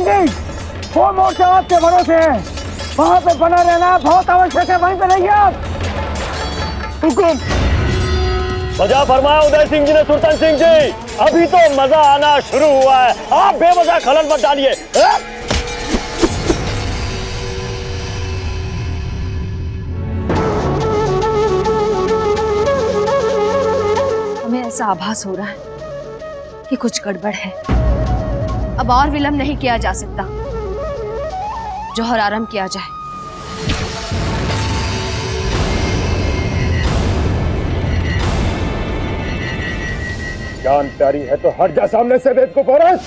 सैनिक, वो मोर्चा आपके भरोसे है, वहां पे बना रहना बहुत आवश्यक है, वहीं पे रहिए आप। हुकुम। मजा फरमाया उदय सिंह जी ने सुल्तान सिंह जी, अभी तो मजा आना शुरू हुआ है, आप बेमजा खलल मत डालिए। हमें ऐसा आभास हो रहा है कि कुछ गड़बड़ है। अब और विलंब नहीं किया जा सकता, जौहर आरंभ किया जाए। जान प्यारी है तो हट जा सामने से, वेद को पोरस।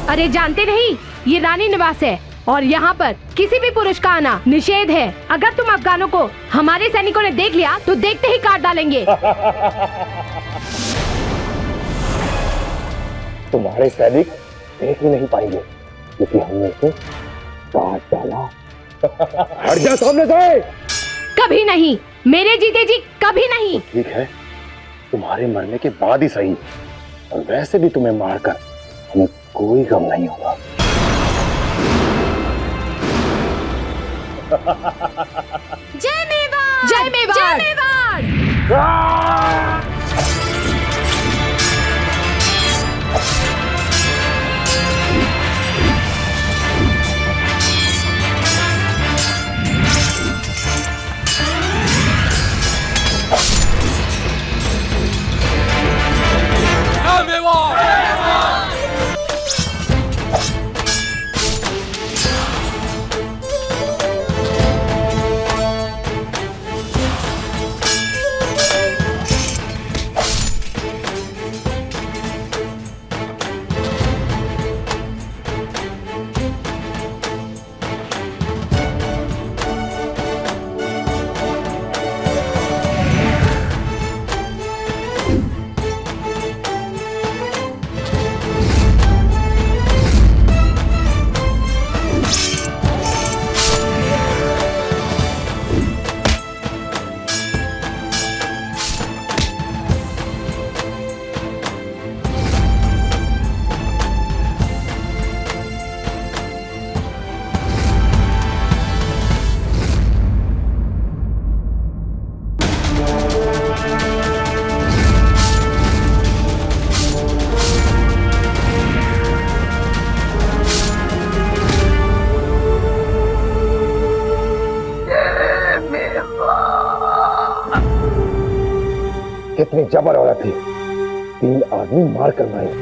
अरे जानते नहीं, ये रानी निवास है और यहाँ पर किसी भी पुरुष का आना निषेध है। अगर तुम अफगानों को हमारे सैनिकों ने देख लिया तो देखते ही काट डालेंगे। तुम्हारे सैनिक देख ही नहीं पाएंगे क्योंकि हमने उसे काट डाला। हट जा सामने से। कभी नहीं, मेरे जीते जी कभी नहीं। तो ठीक है, तुम्हारे मरने के बाद ही सही, और वैसे भी तुम्हें मारकर हमें कोई गम नहीं होगा। जय मेवाड़! जय मेवाड़! जय मेवाड़! कितनी जबर औरत थी, 3 आदमी मार कर मारे।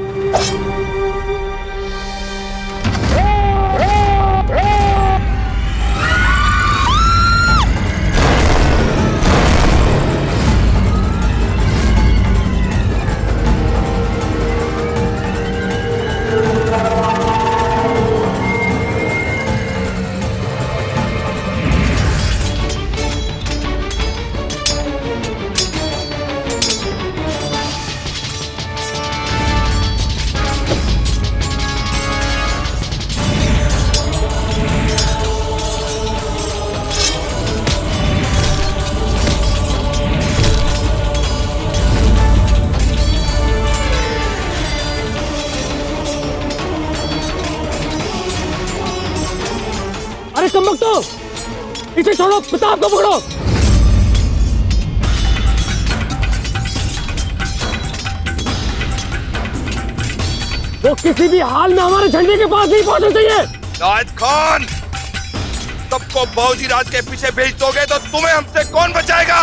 तो इसे छोड़ो, प्रताप को पकड़ो। वो किसी भी हाल में हमारे झंडे के पास नहीं पहुंचना चाहिए। जाहिद खान, सबको बाबूजी राज के पीछे भेज दोगे तो तुम्हें हमसे कौन बचाएगा?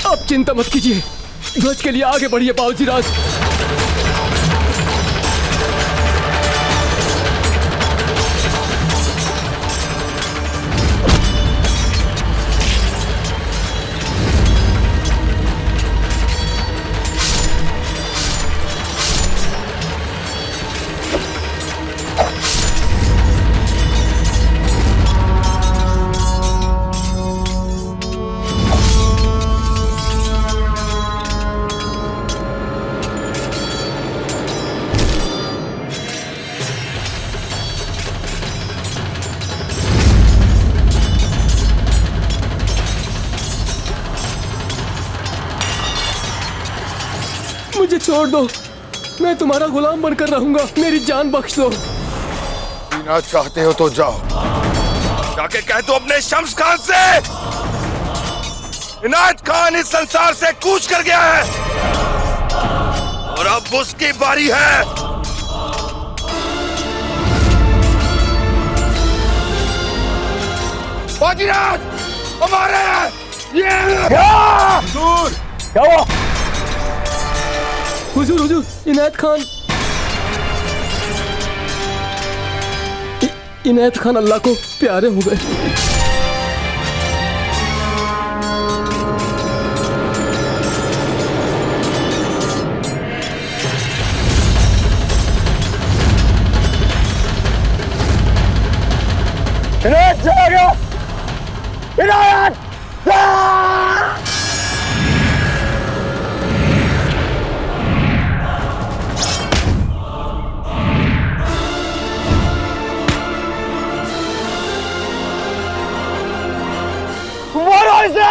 आप चिंता मत कीजिए, ध्वज के लिए आगे बढ़िए बाबूजी राज। छोड़ दो, मैं तुम्हारा गुलाम बनकर रहूंगा, मेरी जान बख्श दो। जीना चाहते हो तो जाओ, जाके कह दो अपने शम्स खान से इनायत खान इस संसार से कूच कर गया है और अब उसकी बारी है। बाजीराज हमारे ये दूर क्या हुआ? हुजूर हुजूर, इनायत खान, इनायत खान अल्लाह को प्यारे हो गए। इनायत चला गया, इनायत! मारो इसे!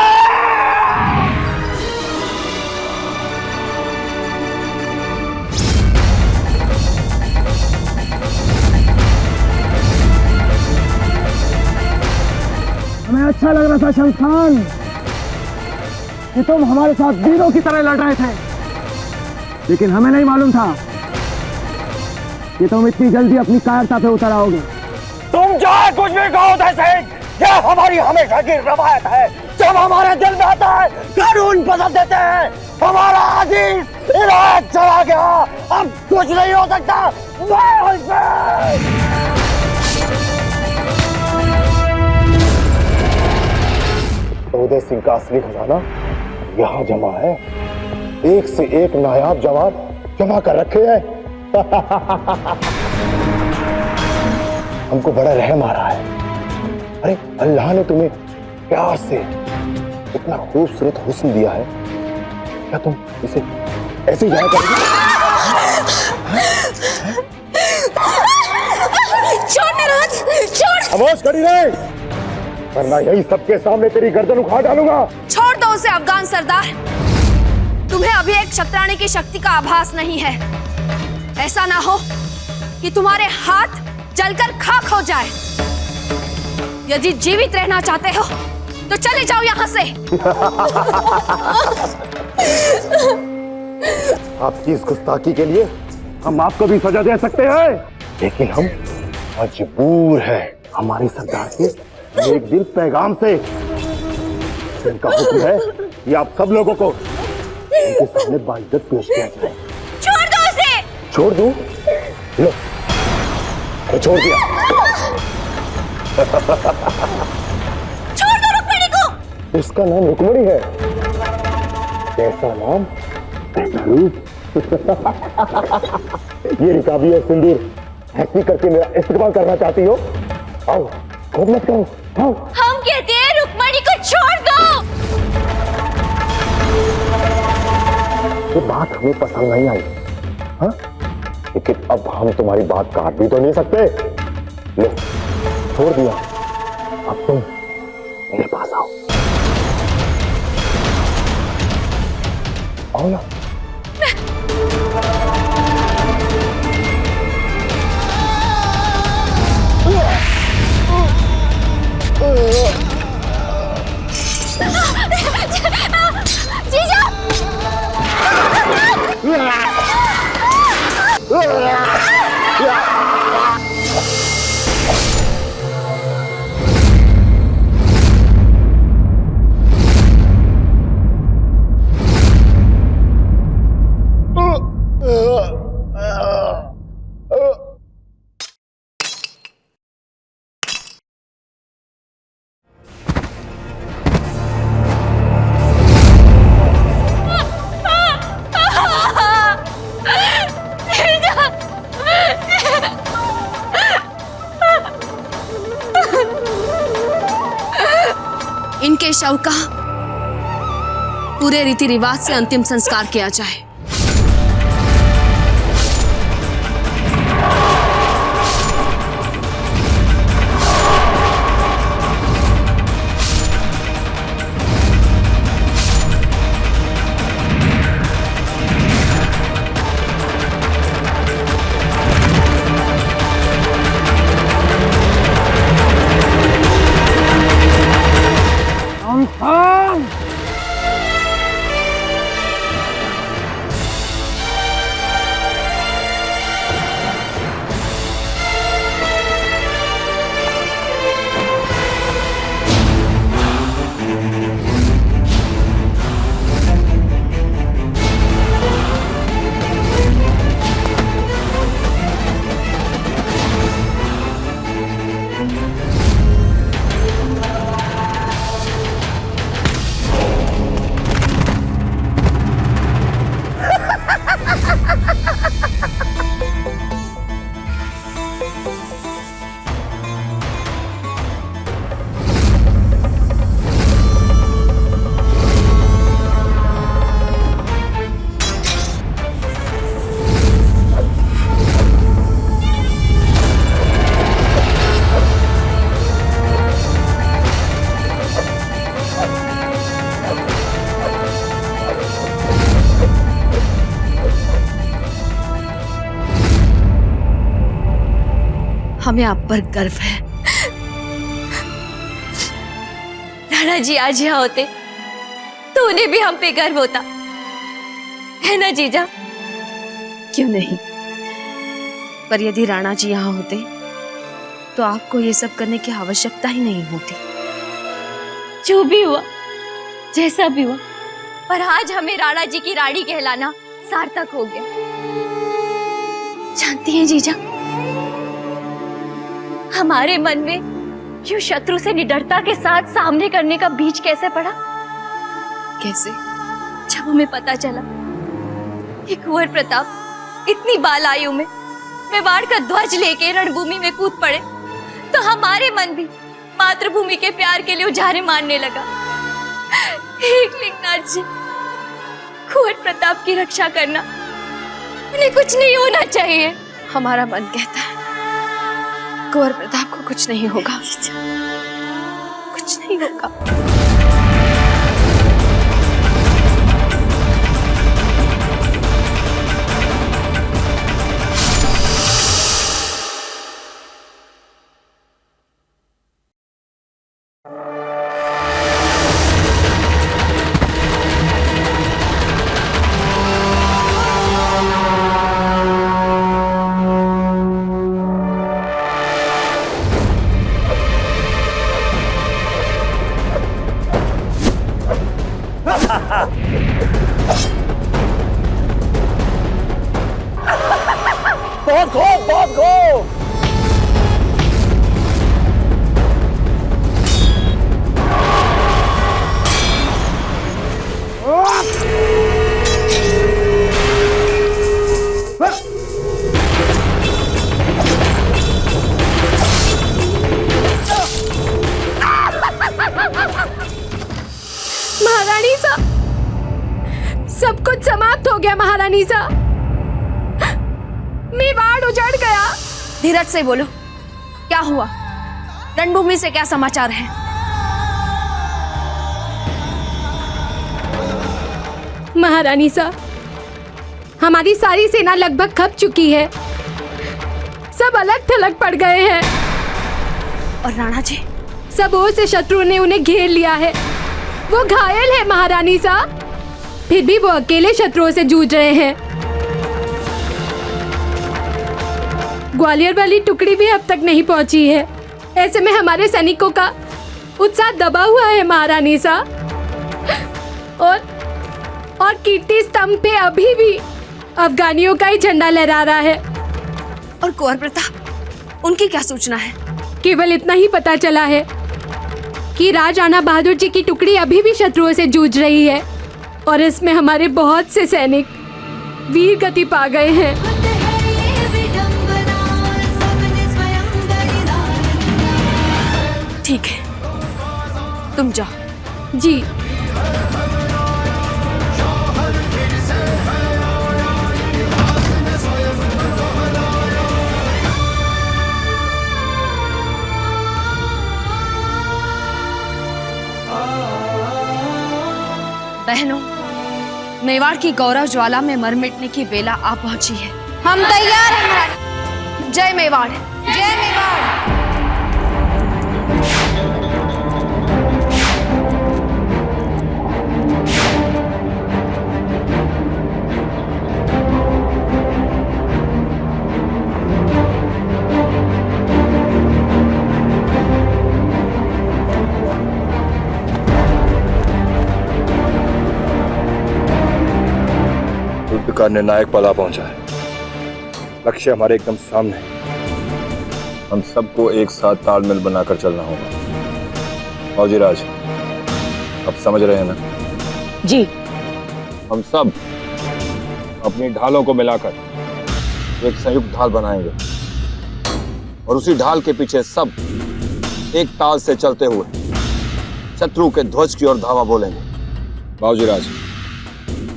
हमें अच्छा लग रहा था शम्स खान कि तुम हमारे साथ वीरों की तरह लड़ रहे थे, लेकिन हमें नहीं मालूम था कि तुम इतनी जल्दी अपनी कायरता पे उतर आओगे। तुम चाहे कुछ भी कहो उदय सिंह, यह हमारी हमेशा की रवायत है। जब हमारे दिल में आता है कानून बदल देते हैं। हमारा अजीज इनायत चला गया, अब कुछ नहीं हो सकता। उदय सिंह का असली खजाना यहाँ जमा है, एक से एक नायाब जवान जमा कर रखे हैं। हमको बड़ा रहम आ रहा है। अरे अल्लाह ने तुम्हें प्यार से इतना खूबसूरत हुस्न दिया है, क्या तुम इसे ऐसे ही जाया करोगे? छोड़ नराज, छोड़। खामोश खड़ी रहे, वरना यही सबके सामने तेरी गर्दन उखाड़ डालूंगा। छोड़ दो उसे अफगान सरदार, तुम्हें अभी एक शतरानी की शक्ति का आभास नहीं है। ऐसा ना हो कि तुम्हारे हाथ जलकर खाक हो जाए। यदि जीवित रहना चाहते हो तो चले जाओ यहाँ से। आपकी इस गुस्ताखी के लिए हम आपको भी सजा दे सकते हैं, लेकिन हम मजबूर हैं हमारे सरदार के एक दिल पैगाम से। इनका हुक्म है कि आप सब लोगों को इनके सामने बाइज्जत पेश किया जाए। छोड़ दो उसे। छोड़ दूं? लो, मैं छोड़ दिया। छोड़ दो रुक्मिणी को। इसका नाम रुक्मिणी है, कैसा नाम? रूप। ये रिकाबी है सिंदूर, हंसी करके मेरा इस्तेमाल करना चाहती हो? आओ, खुद मत करो, आओ। हम कहते हैं रुक्मिणी को छोड़ दो। ये बात हमें पसंद नहीं आई, हाँ? लेकिन अब हम तुम्हारी बात काट भी तो नहीं सकते। लो, छोड़ दिया, अब तुम मेरे पास आओ। आओ ना। जीजा। इनके शव का पूरे रीति रिवाज से अंतिम संस्कार किया जाए। शमशान। हमें आप पर गर्व है। राणा जी आज यहाँ होते तो उन्हें भी हम पे गर्व होता, है ना जीजा? क्यों नहीं, पर यदि राणा जी यहाँ होते तो आपको ये सब करने की आवश्यकता ही नहीं होती। जो भी हुआ, जैसा भी हुआ, पर आज हमें राणा जी की रानी कहलाना सार्थक हो गया। जानती हैं जीजा, हमारे मन में यूं शत्रु से निडरता के साथ सामने करने का बीज कैसे पड़ा? कैसे? जब हमें पता चला कि कुंवर प्रताप इतनी बाल आयु में मेवाड़ का ध्वज लेके रणभूमि में कूद पड़े, तो हमारे मन भी मातृभूमि के प्यार के लिए उजारे मारने लगा। एकलिंगनाथ जी, कुंवर प्रताप की रक्षा करना, उन्हें कुछ नहीं होना चाहिए। हमारा मन कहता है कुंवर प्रताप को कुछ नहीं होगा, कुछ नहीं होगा। बहुत खो। महारानी सा, सब कुछ समाप्त हो गया। महारानी सा, मेवाड़ उजड़ गया। धीरज से बोलो, क्या हुआ? रणभूमि से क्या समाचार है? महारानी सा, हमारी सारी सेना लगभग खप चुकी है। सब अलग थलग पड़ गए हैं। और राणा जी? सब ओर से शत्रु ने उन्हें घेर लिया है। वो घायल है महारानी सा, फिर भी वो अकेले शत्रुओं से जूझ रहे हैं। ग्वालियर वाली टुकड़ी भी अब तक नहीं पहुंची है। ऐसे में हमारे सैनिकों का उत्साह दबा हुआ है महारानी सा। और कीर्ति स्तंभ पे अभी भी अफगानियों का ही झंडा लहरा रहा है। और कुंवर प्रताप, उनकी क्या सूचना है? केवल इतना ही पता चला है कि राजा बहादुर जी की टुकड़ी अभी भी शत्रुओं से जूझ रही है और इसमें हमारे बहुत से सैनिक वीर गति पा गए हैं। ठीक है, तुम जाओ। जी। बहनों, मेवाड़ की गौरव ज्वाला में मर मिटने की बेला आ पहुंची है। हम तैयार हैं महाराज। जय मेवाड़, जय मेवाड़। का निर्णायक पल आ पहुंचा है। लक्ष्य हमारे एकदम सामने है। हम सबको एक साथ तालमेल बनाकर चलना होगा। फौजी राज, अब समझ रहे हैं ना? जी। हम सब अपनी ढालों को मिलाकर एक संयुक्त ढाल बनाएंगे और उसी ढाल के पीछे सब एक ताल से चलते हुए शत्रु के ध्वज की ओर धावा बोलेंगे। बाबूजी राज,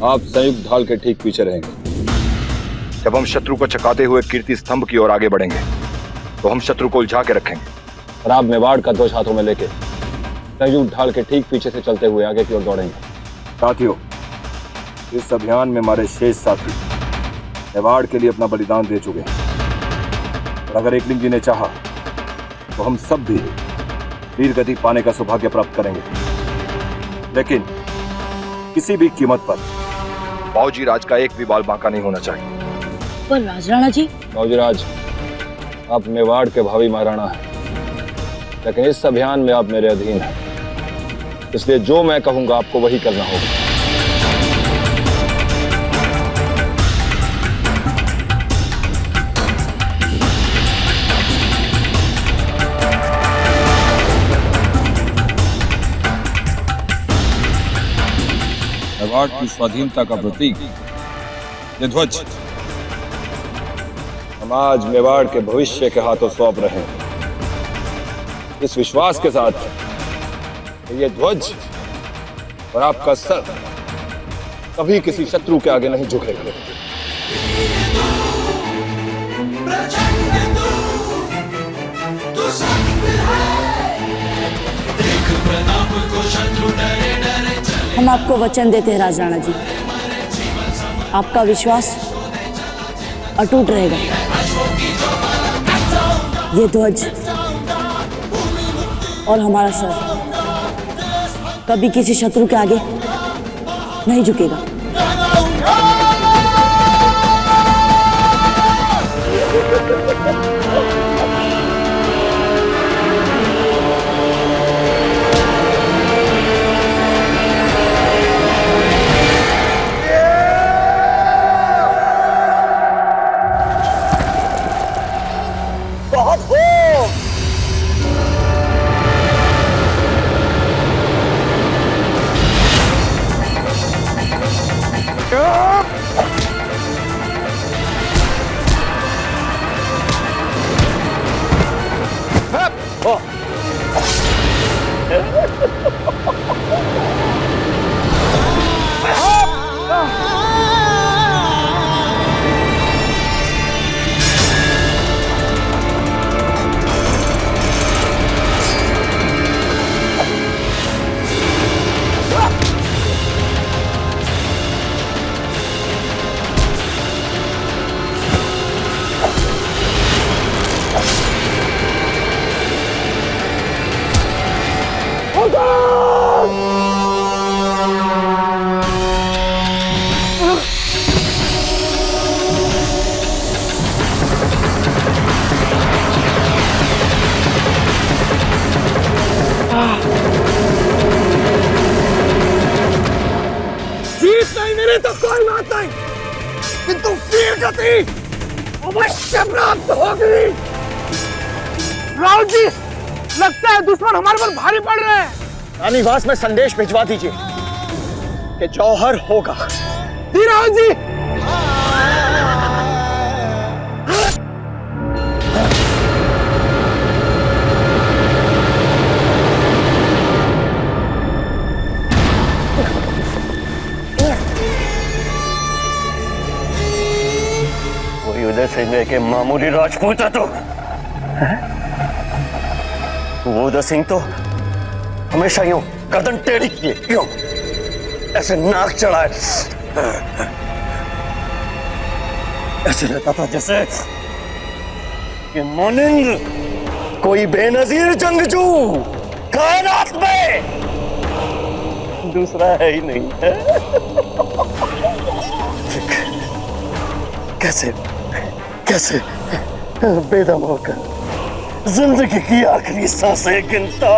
आप संयुक्त ढाल के ठीक पीछे रहेंगे। जब हम शत्रु को चकाते हुए कीर्ति स्तंभ की ओर आगे बढ़ेंगे तो हम शत्रु को उलझा के रखेंगे और आप मेवाड़ का ध्वज हाथों में लेके संयुक्त ढाल के ठीक पीछे से चलते हुए आगे की ओर दौड़ेंगे। साथियों, इस अभियान में हमारे शेष साथी मेवाड़ के लिए अपना बलिदान दे चुके हैं और अगर एकलिंग जी ने चाहा तो हम सब भी वीर गति पाने का सौभाग्य प्राप्त करेंगे, लेकिन किसी भी कीमत पर बाबूजी राज का एक भी बाल बांका नहीं होना चाहिए। पर राजराणा जी। बाबूजी राज, आप मेवाड़ के भावी महाराणा हैं, लेकिन इस अभियान में आप मेरे अधीन हैं, इसलिए जो मैं कहूंगा आपको वही करना होगा। मेवाड़ की स्वाधीनता का प्रतीक ये ध्वज हम आज मेवाड़ के भविष्य के हाथों सौंप रहे हैं, इस विश्वास के साथ कि ये ध्वज और आपका सर कभी किसी शत्रु के आगे नहीं झुकेगा। हम आपको वचन देते हैं राजराणा जी, आपका विश्वास अटूट रहेगा। ये ध्वज और हमारा सर कभी किसी शत्रु के आगे नहीं झुकेगा। जीत नहीं मिली तो कोई बात नहीं, किंतु वीर गति अवश्य प्राप्त होगी। राव जी, लगता है दुश्मन हमारे पर भारी पड़ रहे हैं। रानीवास में संदेश भिजवा दीजिए कि जौहर होगा। जी राव जी। उदय सिंह के मामूली राजपूत है तो वो उदय सिंह तो हमेशा यूं गर्दन टेढ़ी किए, यूं ऐसे नाक चढ़ाए, ऐसे रहता था जैसे कि मानिंद कोई बेनजीर जंगजू कायनात में दूसरा है ही नहीं है। कैसे कैसे बेदम होकर जिंदगी की आखिरी सांसें गिनता।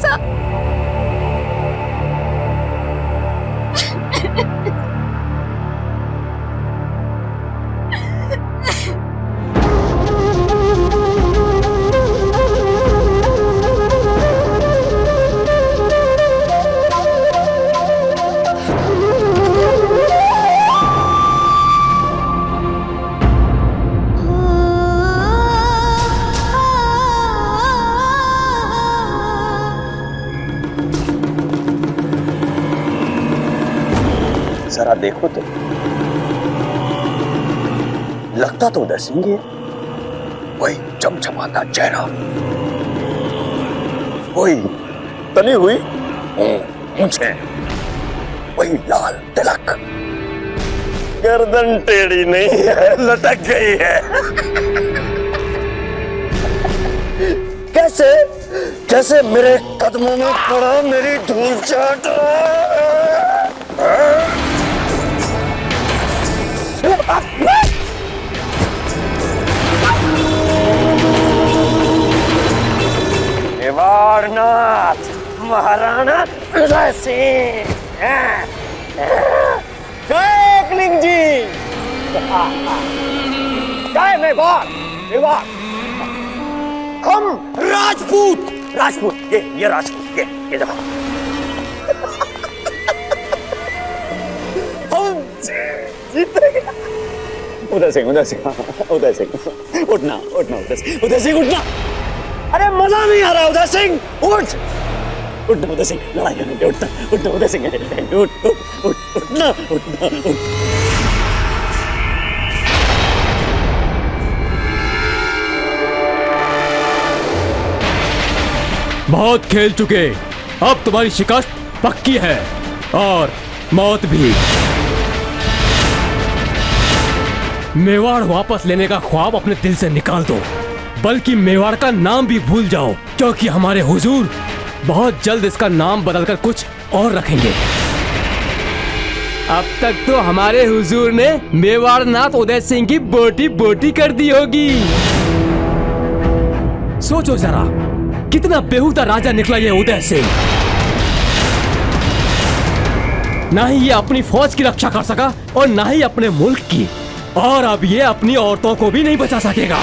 ऐसा? जरा देखो तो, लगता तो उदय सिंह ही है। वही चमचमाता चेहरा, वही तनी हुई मूंछें, वही लाल तिलक, गर्दन टेढ़ी नहीं है, लटक गई है। कैसे जैसे मेरे कदमों में पड़ा मेरी धूल चाट मेवाड़नाथ महाराणा उदय सिंह। जय एकलिंग जी, जय मेवाड़। मेवाड़, हम राजपूत। राजपूत, ये राजपूत, ये देखो। हम जीतेंगे। उदय सिंह, उदय सिंह, उदय सिंह, उठना उठना उदय सिंह, उदय सिंह उठना। अरे मजा नहीं आ रहा उदय सिंह, उठ उठना उदय सिंह, लड़ाई करेंगे, उठना उठना उदय सिंह, उठ उठ उठ उठना उठना उठ। बहुत खेल चुके, अब तुम्हारी शिकस्त पक्की है और मौत भी। मेवाड़ वापस लेने का ख्वाब अपने दिल से निकाल दो, बल्कि मेवाड़ का नाम भी भूल जाओ, क्योंकि हमारे हुजूर बहुत जल्द इसका नाम बदलकर कुछ और रखेंगे। अब तक तो हमारे हुजूर ने मेवाड़नाथ उदय सिंह की बोटी बोटी कर दी होगी। सोचो जरा, कितना बेहुदा राजा निकला ये उदय सिंह। ना ही ये अपनी फौज की रक्षा कर सका और ना ही अपने मुल्क की, और अब ये अपनी औरतों को भी नहीं बचा सकेगा।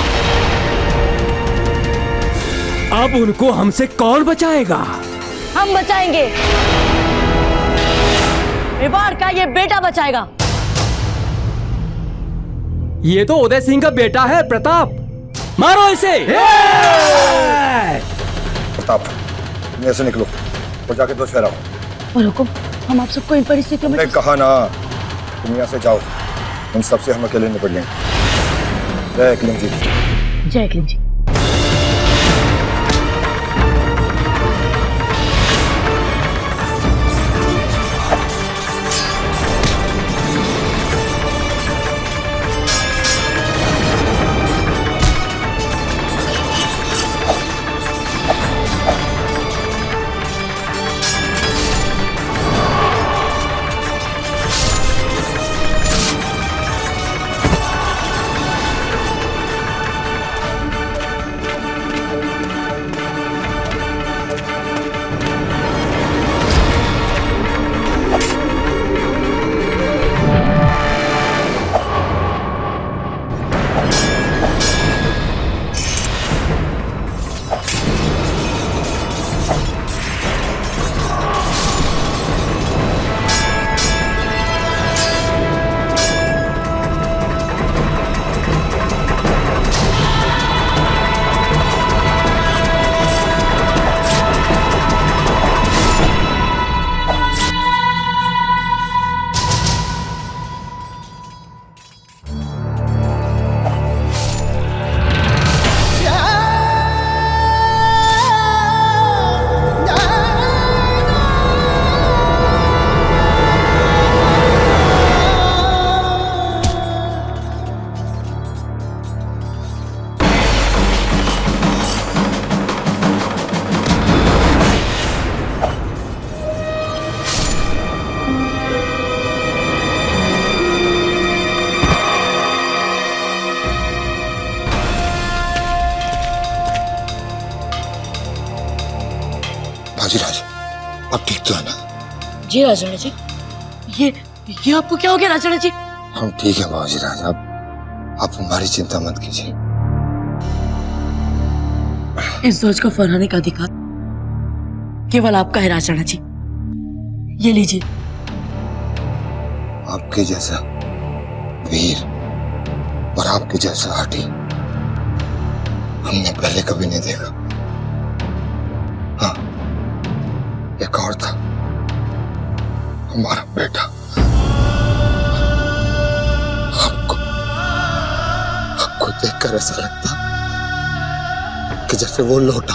अब उनको हमसे कौन बचाएगा? हम बचाएंगे। मेवाड़ का ये बेटा बचाएगा। ये तो उदय सिंह का बेटा है प्रताप, मारो इसे। प्रताप, तुम ऐसे निकलो और जाके ध्वज फहराओ। और हुकुम, हम आप सबको इन परिस्थितियों में मैंने कहा ना, तुम यहाँ से जाओ, उन सबसे हम अकेले निपट लेंगे। जय एकलिंग जी। जय एकलिंग जी। बाजीराज, अब ठीक तो है ना? जी राजड़ा जी, ये आपको क्या हो गया राजड़ा जी? हम ठीक है बाजीराज, अब आप हमारी चिंता मत कीजिए। इस ध्वज को फहराने का अधिकार केवल आपका है राजड़ा जी, ये लीजिए। आपके जैसा वीर और आपके जैसा हाथी हमने पहले कभी नहीं देखा। हाँ, एक और था, हमारा बेटा। आपको देखकर ऐसा लगता कि जैसे वो लौटा।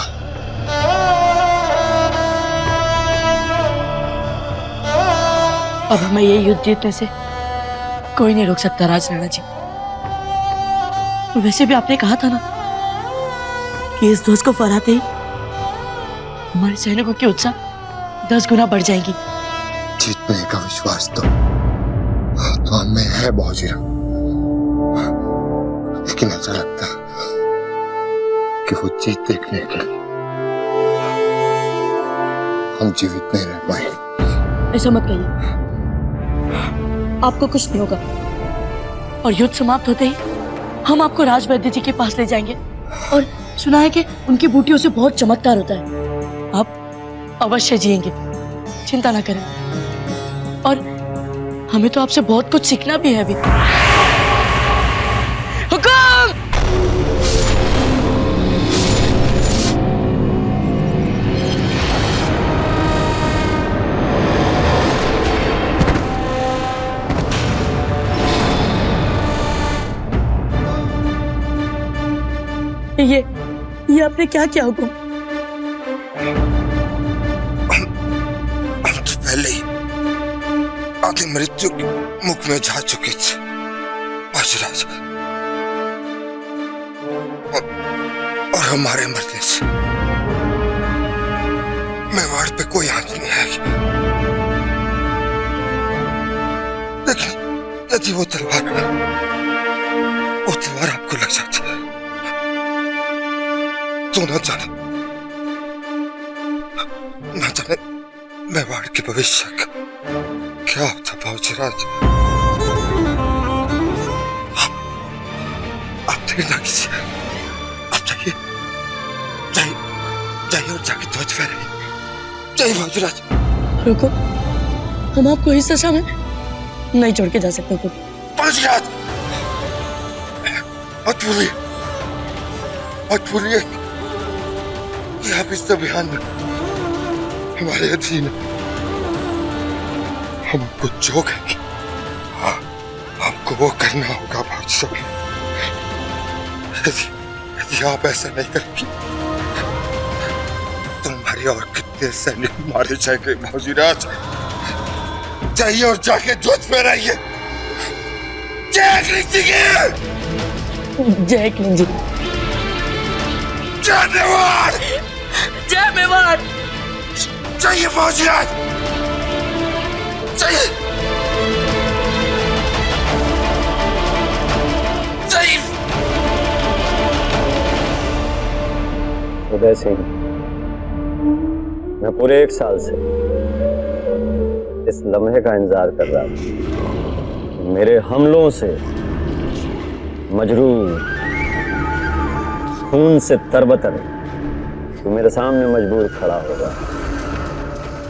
अब हमें ये युद्ध जीतने से कोई नहीं रोक सकता राजराणा जी। वैसे भी आपने कहा था ना कि इस ध्वज को फहराते ही हमारे सैनिकों की उत्साह 10 गुना बढ़ जाएगी। जीतने का विश्वास तो हमें है बाजीराव, लेकिन ऐसा लगता है कि वो जीत देखने के लिए हम जीवित नहीं रह पाएंगे। ऐसा मत कहिए, आपको कुछ नहीं होगा और युद्ध समाप्त होते ही हम आपको राजवैद्य जी के पास ले जाएंगे और सुना है कि उनकी बूटियों से बहुत चमत्कार होता है। आप अवश्य जिएंगे, चिंता ना करें। और हमें तो आपसे बहुत कुछ सीखना भी है अभी। हुकुम! ये आपने क्या किया हुकुम? हम तो पहले ही आधी मृत्यु के मुख में जा चुके थे बाजीराज, और हमारे मरने से मेवाड़ पे कोई आंच नहीं आएगी। लेकिन यदि वो तलवार आपको लग जाती है तो न जाने मेवाड़ के भविष्य का क्या होता बाजीराज। आप देर ना कीजिए, आप जाइए और जाके ध्वज फहराइए। जाइए बाजीराज। रुको, हम आपको इस दशा में नहीं छोड़ के जा सकते। बाजीराज, मत भूलिए कि आप इस अभियान में हमारे अधीन हैं। हम आपको जो कहेंगे आपको वो करना होगा बादशाह। यदि आप ऐसा नहीं करेंगे तो हमारे और कितने सैनिक मारे जाएंगे बाजीराज। जाइए और जाके ध्वज फहराइए। जय जी, जय मेवाड़, जय मेवाड़। जाइए बाजीराज, जाइए। उदय सिंह, मैं पूरे 1 साल से इस लम्हे का इंतजार कर रहा था। मेरे हमलों से मजरूर, खून से तरबतर तो मेरे सामने मजबूर खड़ा होगा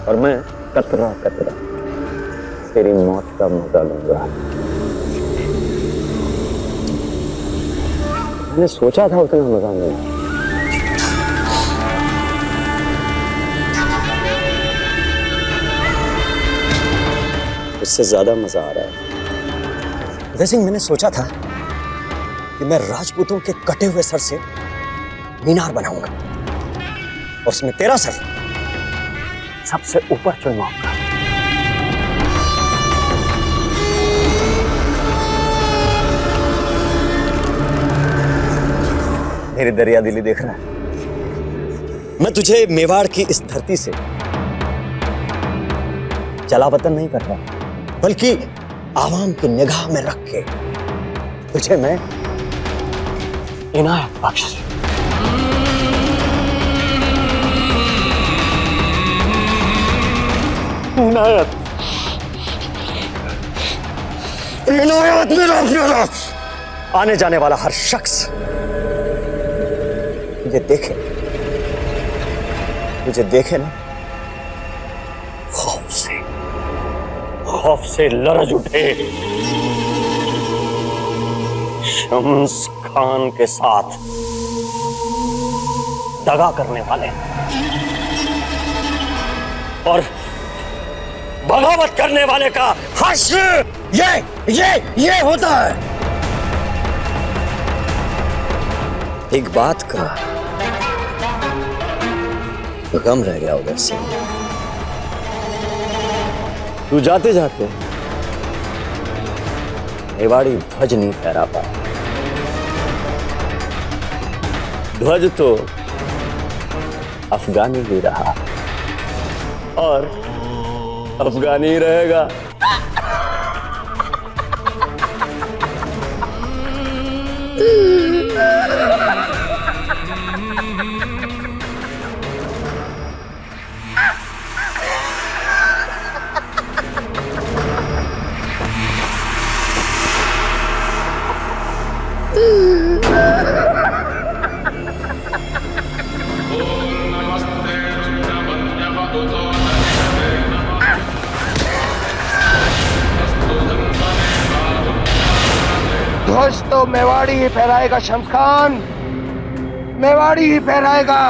और मैं कतरा कतरा तेरी मौत का मजा लूंगा। मैंने सोचा था उतना मजा नहीं, उससे ज्यादा मजा आ रहा है। उदय सिंह, मैंने सोचा था कि मैं राजपूतों के कटे हुए सर से मीनार बनाऊंगा और उसमें तेरा सर सबसे ऊपर चुनवाऊंगा। मेरी दरिया दिली देख रहा है। मैं तुझे मेवाड़ की इस धरती से जलावतन नहीं कर रहा, बल्कि आवाम की निगाह में रख के तुझे मैं इनायत बख्श। इनायत, इनायत मेरा प्यारा। आने जाने वाला हर शख्स मुझे देखे ना, खौफ से लरज उठे। शम्स खान के साथ दगा करने वाले और बगावत करने वाले का हश्र ये होता है। एक बात का गम रह गया उधर से। तू जाते जाते मेवाड़ी ध्वज नहीं फहरा पाया। ध्वज तो अफगानी ही रहा और अफगानी ही रहेगा। ध्वज तो मेवाड़ी ही फहराएगा शम्स खान, मेवाड़ी ही फहराएगा।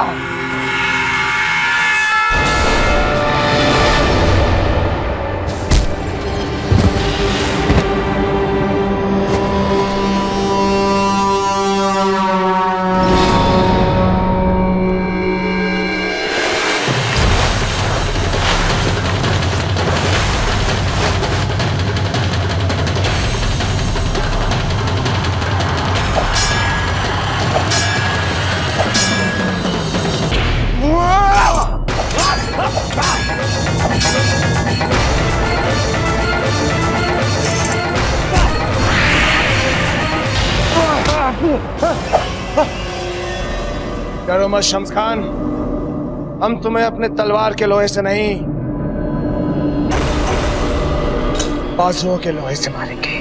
डरो मत शम्स खान, हम तुम्हें अपने तलवार के लोहे से नहीं, बाजुओं के लोहे से मारेंगे।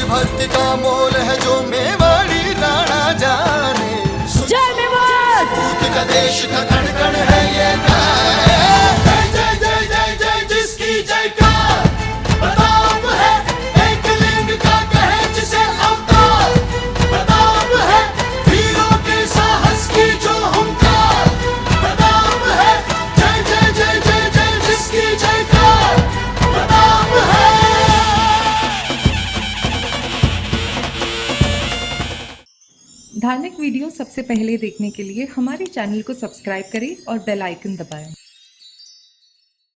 भक्ति का मोल है जो मेवाड़ी राणा जाने। जय मेवाड़, भूत का देश का कण कण है ये जय जय जय जय जय जिसकी जयकार प्रताप है, एक लिंग का कहे जिसे अवतार प्रताप है, वीरों के साहस की जो हुंकार प्रताप है, जय जय जय जय जय जिसकी जयकार प्रताप है। धार्मिक वीडियो सबसे पहले देखने के लिए हमारे चैनल को सब्सक्राइब करें और बेल आइकन दबाएं।